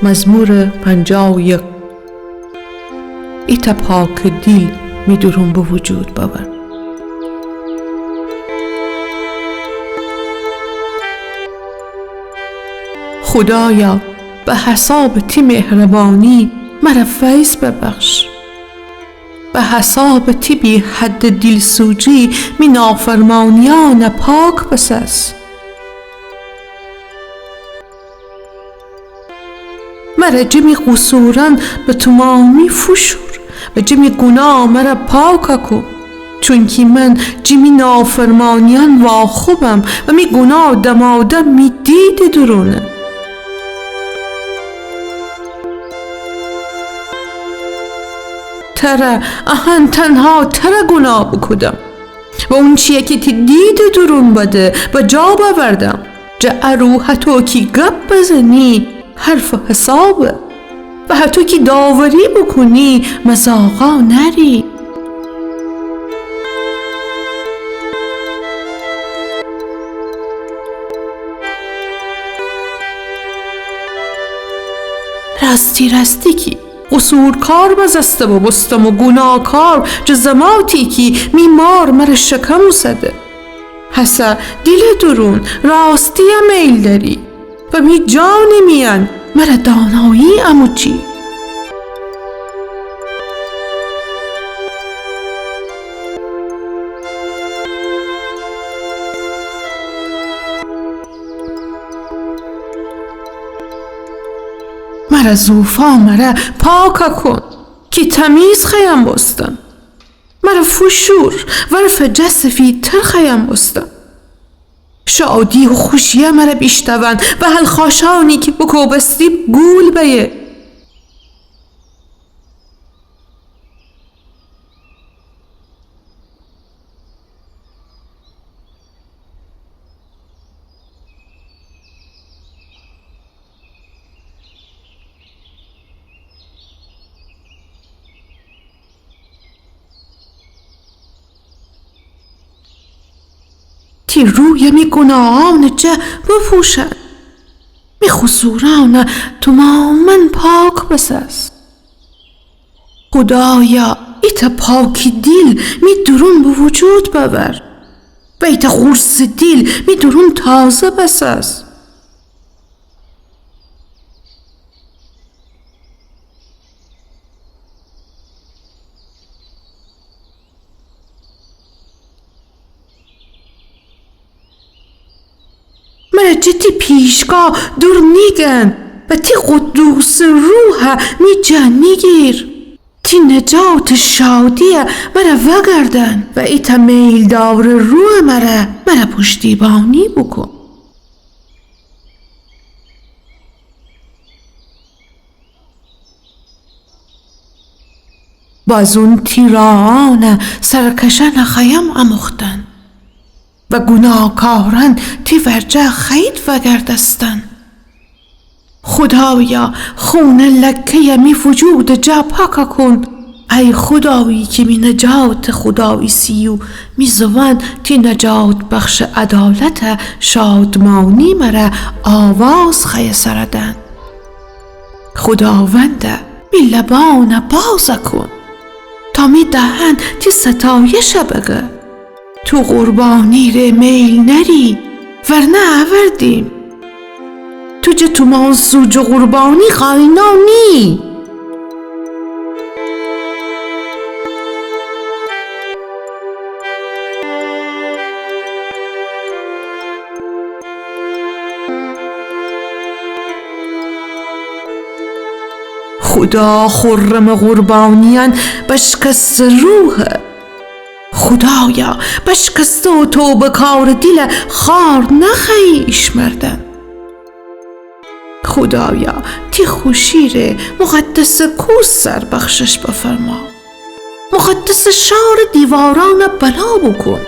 مزمور 51. ایتا پاک دل می درون به وجود باور. خدایا به حساب تی مهربانی مرا فیض ببخش. به حساب تی بی حد دلسوزی می نافرمانیان پاک بساز. مرا جمی قصوران به تمامی فشور و جمی گناه مرا پاک کن، چون که من جمی نافرمانیان واخوبم و می گناه دمادم می دید درونه. ترا اهان تنها ترا گناه بکدم و اون چیه که تی دید درون بده و جا باوردم. جا ارو حتو که گپ بزنی حرف و حسابه و حتی که داوری بکنی مزاقا نری. راستی که قصورکار بزسته و بستم و گناهکار جزماتی که میمار مرا شکم سده. حسا دل درون راستی میل داری و می جانی میان مرا دانایی امو چی. مرا زوفا مرا پاکا کن که تمیز خیم بستم. مرا فشور ورف جسفی تر خیم بستم. شادی و خوشیه مرا بیشتون و هلخاشانی که بکوبستی گول بیه. تی روی می گناهان جه بپوشن، می خسوران تماما پاک بساز. خدایا ایتا پاکی دل می درون به وجود ببر و ایتا خورس دل می درون تازه بساز. مرا جتی پیشگاه دور نیگن و تی قدوس روح می جانی گیر. تی نجات شادیه مرا وگردن و ایتا میل دار روح مرا پشتیبانی بکن. باز اون تیران سرکشن خیم اموختن و گناهکاران تی ورجه خید وگردستن. خدایا خون لکه می وجود جا پاکا کن. ای خدایی که می نجات خدایی سیو می زوان تی نجات بخش عدالت شادمانی مرا آواز خی سردن. خداونده می لبان باز کن تا می دهن تی ستایش بگه. تو قربانی ره میل نری ورنه آوردیم. تو جه تو منسوج قربانی قاینانی. خدا خرم قربانیان بشکست روحه. خدایا بشکسته و توبه کار دل خار نخیش مردن. خدایا تی خوشیره مقدس کوس سر بخشش بفرما. مقدس شار دیواران بلا بکن.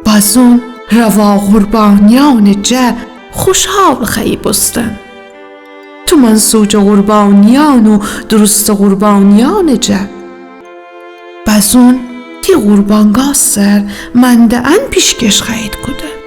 بازون روا قربانیان جه خوشحال خیلی بستن. تو منسوج قربانیان و درست قربانیان جه. بازون Ити Qurban qalsar, məndə ən pişkeş xəyit kudu.